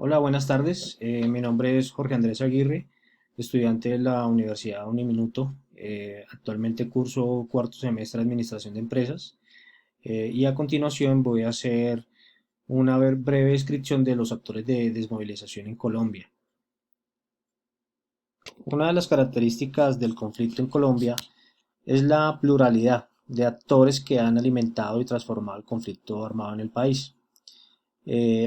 Hola, buenas tardes. Mi nombre es Jorge Andrés Aguirre, estudiante de la Universidad Uniminuto. Actualmente curso cuarto semestre de Administración de Empresas y a continuación voy a hacer una breve descripción de los actores de desmovilización en Colombia. Una de las características del conflicto en Colombia es la pluralidad de actores que han alimentado y transformado el conflicto armado en el país.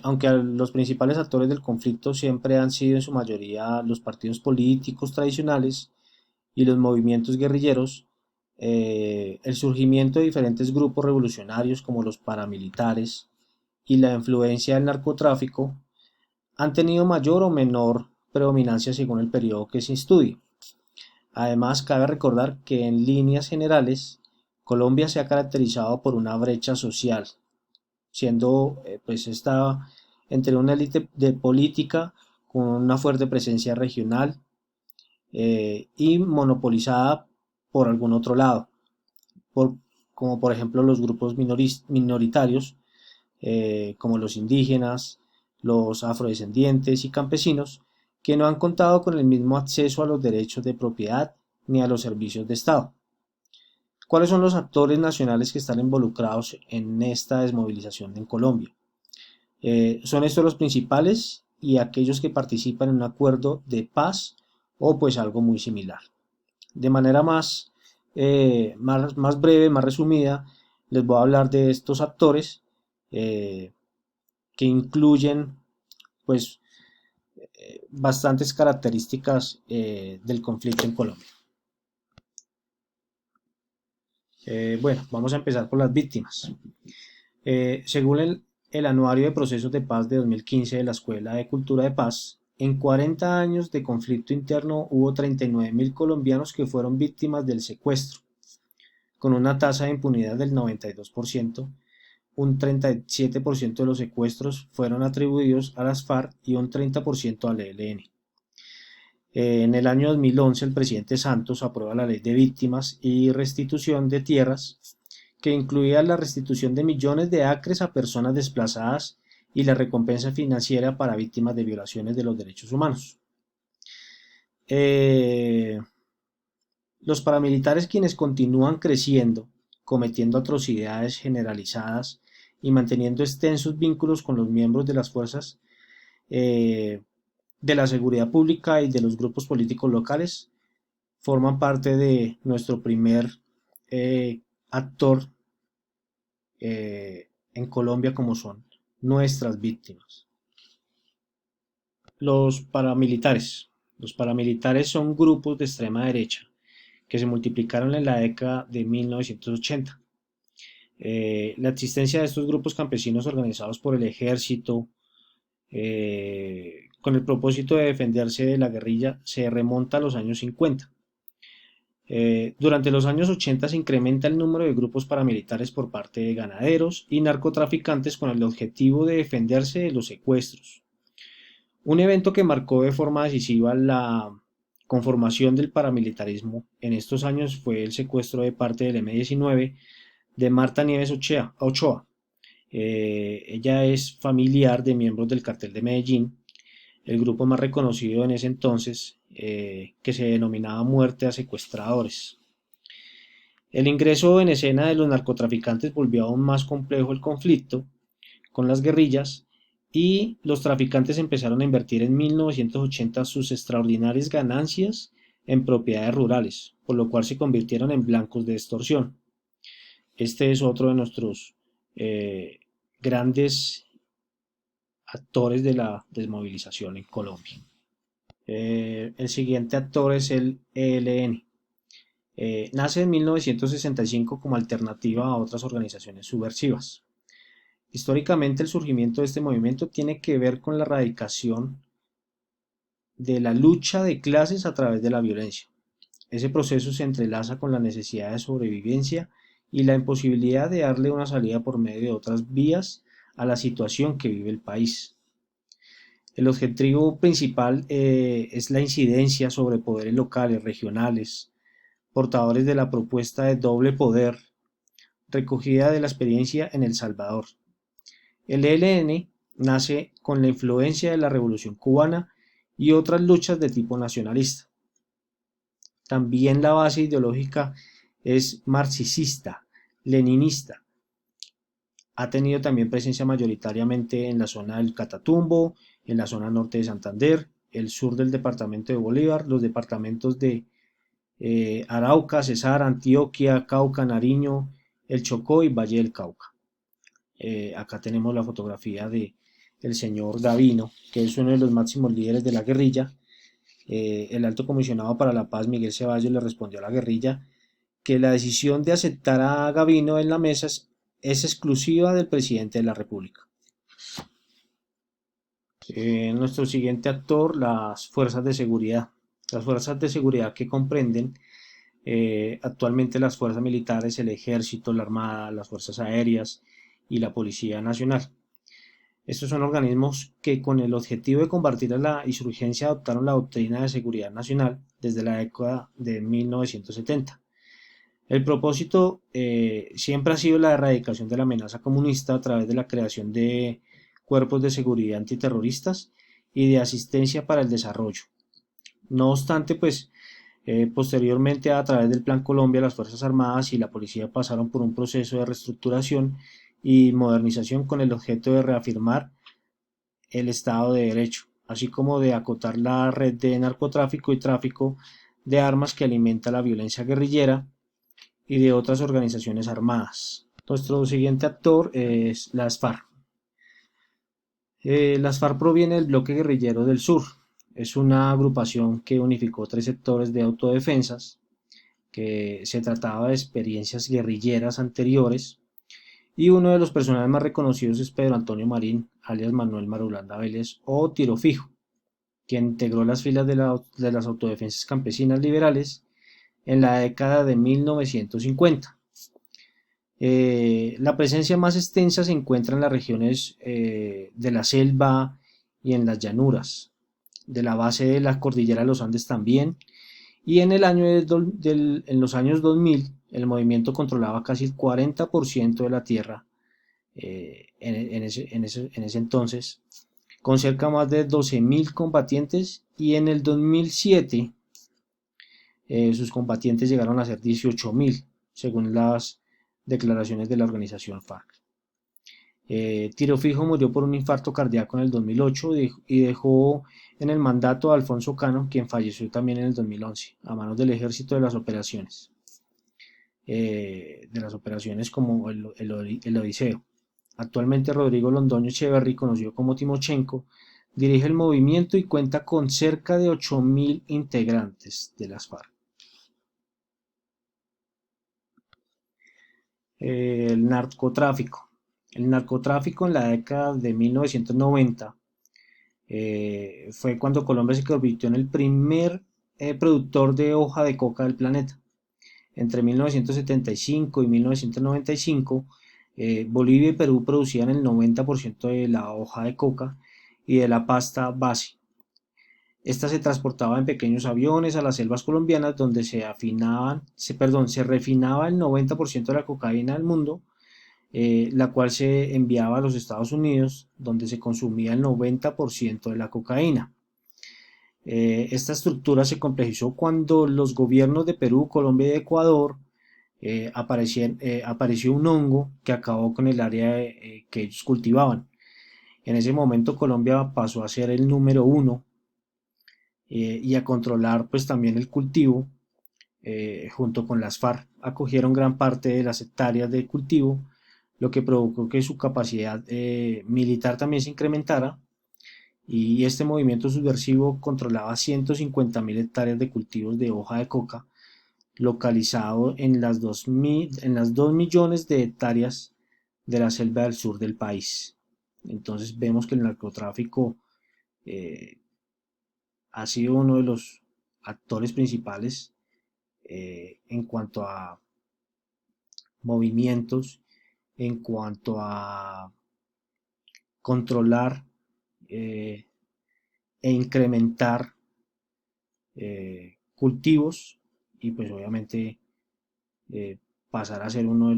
Aunque los principales actores del conflicto siempre han sido en su mayoría los partidos políticos tradicionales y los movimientos guerrilleros, el surgimiento de diferentes grupos revolucionarios como los paramilitares y la influencia del narcotráfico han tenido mayor o menor predominancia según el periodo que se estudie. Además, cabe recordar que en líneas generales, Colombia se ha caracterizado por una brecha social, siendo pues esta entre una élite de política con una fuerte presencia regional y monopolizada por algún otro lado, por, como por ejemplo los grupos minoritarios como los indígenas, los afrodescendientes y campesinos, que no han contado con el mismo acceso a los derechos de propiedad ni a los servicios de Estado. ¿Cuáles son los actores nacionales que están involucrados en esta desmovilización en Colombia? Son estos los principales y aquellos que participan en un acuerdo de paz o pues algo muy similar. De manera más breve, más resumida, les voy a hablar de estos actores eh, que incluyen pues bastantes características del conflicto en Colombia. Bueno, vamos a empezar por las víctimas. Según el Anuario de Procesos de Paz de 2015 de la Escuela de Cultura de Paz, en 40 años de conflicto interno hubo 39.000 colombianos que fueron víctimas del secuestro, con una tasa de impunidad del 92%. Un 37% de los secuestros fueron atribuidos a las FARC y un 30% al ELN. En el año 2011 el presidente Santos aprueba la Ley de Víctimas y Restitución de Tierras, que incluía la restitución de millones de acres a personas desplazadas y la recompensa financiera para víctimas de violaciones de los derechos humanos. Eh, los paramilitares, quienes continúan creciendo, cometiendo atrocidades generalizadas y manteniendo extensos vínculos con los miembros de las fuerzas eh, de la seguridad pública y de los grupos políticos locales, forman parte de nuestro primer actor en Colombia, como son nuestras víctimas. Los paramilitares. Los paramilitares son grupos de extrema derecha que se multiplicaron en la década de 1980. La existencia de estos grupos campesinos organizados por el ejército con el propósito de defenderse de la guerrilla se remonta a los años 50. Durante los años 80 se incrementa el número de grupos paramilitares por parte de ganaderos y narcotraficantes con el objetivo de defenderse de los secuestros. Un evento que marcó de forma decisiva la conformación del paramilitarismo en estos años fue el secuestro de parte del M-19 de Marta Nieves Ochoa. Ella es familiar de miembros del cartel de Medellín, el grupo más reconocido en ese entonces, que se denominaba Muerte a Secuestradores. El ingreso en escena de los narcotraficantes volvió aún más complejo el conflicto con las guerrillas y los traficantes empezaron a invertir en 1980 sus extraordinarias ganancias en propiedades rurales, por lo cual se convirtieron en blancos de extorsión. Este es otro de nuestros eh, grandes actores de la desmovilización en Colombia. El siguiente actor es el ELN. Nace en 1965 como alternativa a otras organizaciones subversivas. Históricamente el surgimiento de este movimiento tiene que ver con la erradicación de la lucha de clases a través de la violencia. Ese proceso se entrelaza con la necesidad de sobrevivencia y la imposibilidad de darle una salida por medio de otras vías a la situación que vive el país. El objetivo principal es la incidencia sobre poderes locales, regionales, portadores de la propuesta de doble poder recogida de la experiencia en El Salvador. El ELN nace con la influencia de la Revolución Cubana y otras luchas de tipo nacionalista. También la base ideológica es marxista, leninista. Ha tenido también presencia mayoritariamente en la zona del Catatumbo, en la zona norte de Santander, el sur del departamento de Bolívar, los departamentos de Arauca, Cesar, Antioquia, Cauca, Nariño, el Chocó y Valle del Cauca. Acá tenemos la fotografía de el señor Gavino, que es uno de los máximos líderes de la guerrilla. El alto comisionado para la paz, Miguel Ceballos, le respondió a la guerrilla que la decisión de aceptar a Gavino en la mesa es exclusiva del presidente de la República. Nuestro siguiente actor, las fuerzas de seguridad. Las fuerzas de seguridad que comprenden actualmente las fuerzas militares, el ejército, la armada, las fuerzas aéreas y la policía nacional. Estos son organismos que con el objetivo de combatir a la insurgencia adoptaron la doctrina de seguridad nacional desde la década de 1970. El propósito siempre ha sido la erradicación de la amenaza comunista a través de la creación de cuerpos de seguridad antiterroristas y de asistencia para el desarrollo. No obstante, pues posteriormente a través del Plan Colombia, las Fuerzas Armadas y la Policía pasaron por un proceso de reestructuración y modernización con el objeto de reafirmar el Estado de Derecho, así como de acotar la red de narcotráfico y tráfico de armas que alimenta la violencia guerrillera y de otras organizaciones armadas. Nuestro siguiente actor es las FARC. Las FARC proviene del bloque guerrillero del sur. Es una agrupación que unificó tres sectores de autodefensas, que se trataba de experiencias guerrilleras anteriores, y uno de los personajes más reconocidos es Pedro Antonio Marín, alias Manuel Marulanda Vélez o Tiro Fijo, quien integró las filas de las autodefensas campesinas liberales en la década de 1950. La presencia más extensa se encuentra en las regiones de la selva y en las llanuras, de la base de la cordillera de los Andes también, y en en los años 2000 el movimiento controlaba casi el 40% de la tierra en ese entonces, con cerca más de 12.000 combatientes, y en el 2007 sus combatientes llegaron a ser 18.000, según las declaraciones de la organización FARC. Tiro Fijo murió por un infarto cardíaco en el 2008 y dejó en el mandato a Alfonso Cano, quien falleció también en el 2011, a manos del ejército de las operaciones como el Odiseo. Actualmente Rodrigo Londoño Echeverry, conocido como Timochenko, dirige el movimiento y cuenta con cerca de 8.000 integrantes de las FARC. El narcotráfico. El narcotráfico en la década de 1990 fue cuando Colombia se convirtió en el primer productor de hoja de coca del planeta. Entre 1975 y 1995, Bolivia y Perú producían el 90% de la hoja de coca y de la pasta base. Esta se transportaba en pequeños aviones a las selvas colombianas, donde se refinaba el 90% de la cocaína del mundo, la cual se enviaba a los Estados Unidos, donde se consumía el 90% de la cocaína. Esta estructura se complejizó cuando los gobiernos de Perú, Colombia y Ecuador apareció un hongo que acabó con el área que ellos cultivaban. En ese momento Colombia pasó a ser el número uno y a controlar pues también el cultivo. Junto con las FARC acogieron gran parte de las hectáreas de cultivo, lo que provocó que su capacidad militar también se incrementara, y este movimiento subversivo controlaba 150.000 hectáreas de cultivos de hoja de coca, localizado en las 2 millones de hectáreas de la selva del sur del país. Entonces vemos que el narcotráfico eh, ha sido uno de los actores principales en cuanto a movimientos, en cuanto a controlar eh, e incrementar cultivos, y pues obviamente eh, pasar a ser uno de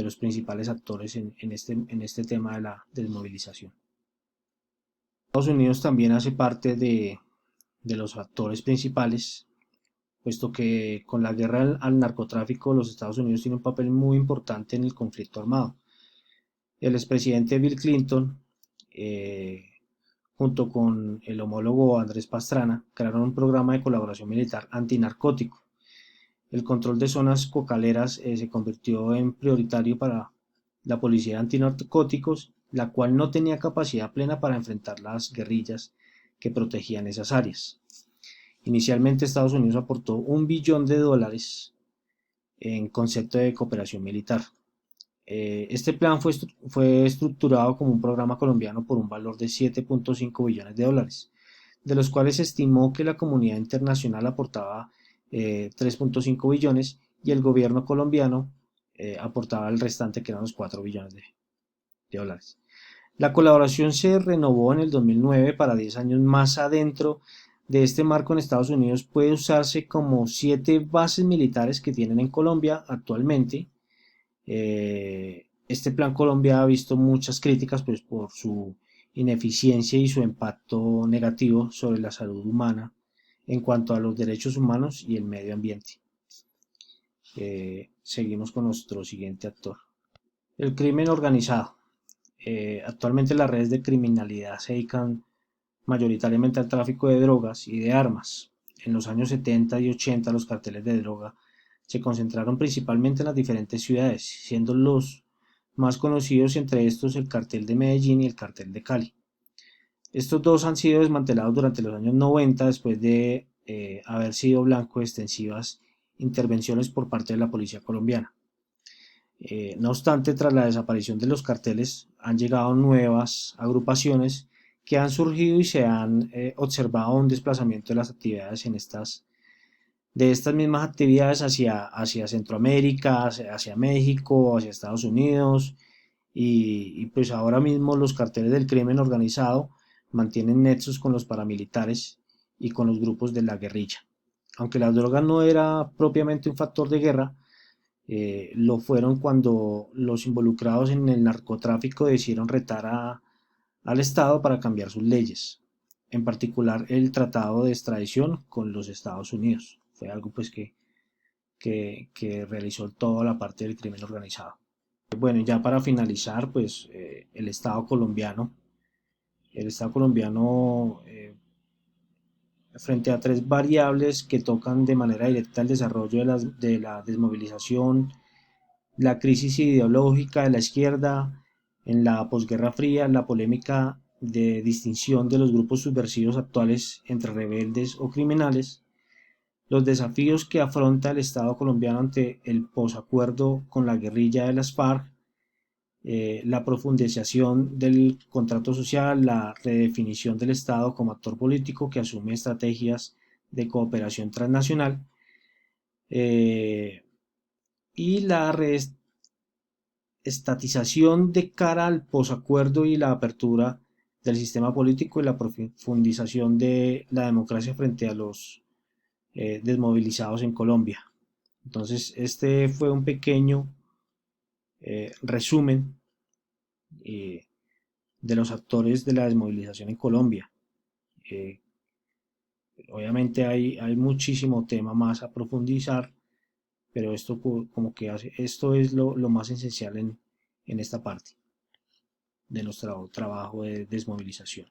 los principales actores en este tema de la desmovilización. Estados Unidos también hace parte de los actores principales, puesto que con la guerra al narcotráfico los Estados Unidos tienen un papel muy importante en el conflicto armado. El expresidente Bill Clinton, eh, junto con el homólogo Andrés Pastrana, crearon un programa de colaboración militar antinarcótico. El control de zonas cocaleras se convirtió en prioritario para la policía antinarcóticos, la cual no tenía capacidad plena para enfrentar las guerrillas que protegían esas áreas. Inicialmente Estados Unidos aportó $1 billón en concepto de cooperación militar. Este plan fue estructurado como un programa colombiano por un valor de $7.5 billones, de los cuales se estimó que la comunidad internacional aportaba 3.5 billones y el gobierno colombiano aportaba el restante, que eran los 4 billones de dólares. La colaboración se renovó en el 2009 para 10 años más. Adentro de este marco, en Estados Unidos puede usarse como 7 bases militares que tienen en Colombia actualmente. Este plan Colombia ha visto muchas críticas, pues, por su ineficiencia y su impacto negativo sobre la salud humana en cuanto a los derechos humanos y el medio ambiente. Seguimos con nuestro siguiente actor. El crimen organizado. Actualmente las redes de criminalidad se dedican mayoritariamente al tráfico de drogas y de armas. En los años 70 y 80 los carteles de droga se concentraron principalmente en las diferentes ciudades, siendo los más conocidos entre estos el cartel de Medellín y el cartel de Cali. Estos dos han sido desmantelados durante los años 90 después de haber sido blanco de extensivas intervenciones por parte de la policía colombiana. No obstante, tras la desaparición de los carteles, han llegado nuevas agrupaciones que han surgido y se han observado un desplazamiento de las actividades de estas mismas actividades hacia Centroamérica, hacia México, hacia Estados Unidos, y pues ahora mismo los carteles del crimen organizado mantienen nexos con los paramilitares y con los grupos de la guerrilla. Aunque la droga no era propiamente un factor de guerra, lo fueron cuando los involucrados en el narcotráfico decidieron retar al Estado para cambiar sus leyes, en particular el tratado de extradición con los Estados Unidos. Fue algo, pues, que realizó toda la parte del crimen organizado. Bueno, ya para finalizar, pues el Estado colombiano frente a tres variables que tocan de manera directa el desarrollo de la desmovilización, la crisis ideológica de la izquierda en la posguerra fría, la polémica de distinción de los grupos subversivos actuales entre rebeldes o criminales, los desafíos que afronta el Estado colombiano ante el posacuerdo con la guerrilla de las FARC, la profundización del contrato social, la redefinición del Estado como actor político que asume estrategias de cooperación transnacional, eh, y la estatización de cara al posacuerdo y la apertura del sistema político y la profundización de la democracia frente a los desmovilizados en Colombia. Entonces, este fue un pequeño resumen eh, de los actores de la desmovilización en Colombia. Eh, Obviamente hay muchísimo tema más a profundizar, pero esto como que esto es lo más esencial en esta parte de nuestro trabajo de desmovilización.